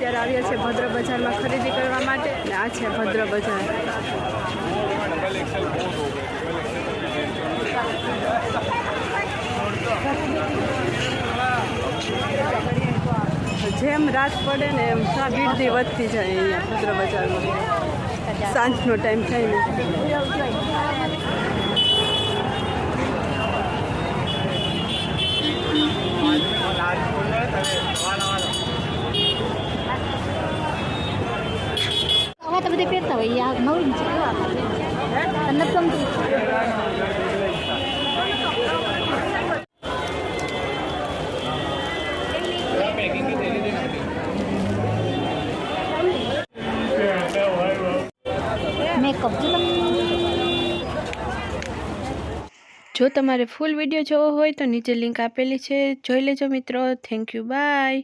અત્યારે આવ્યા છે ભદ્ર બજારમાં ખરીદી કરવા માટે અને આ છે ભદ્ર બજાર। જેમ રાત પડે ને એમ ભીડથી વધતી જાય અહીંયા ભદ્ર બજારમાં સાંજનો ટાઈમ થાય ને। તો બધી પહેરતા હોય આ નવી છે તમને ગમતી મેકઅપ જો તમારે ફૂલ વિડીયો જોવો હોય તો નીચે લિંક આપેલી છે, જોઈ લેજો મિત્રો। Thank you, by.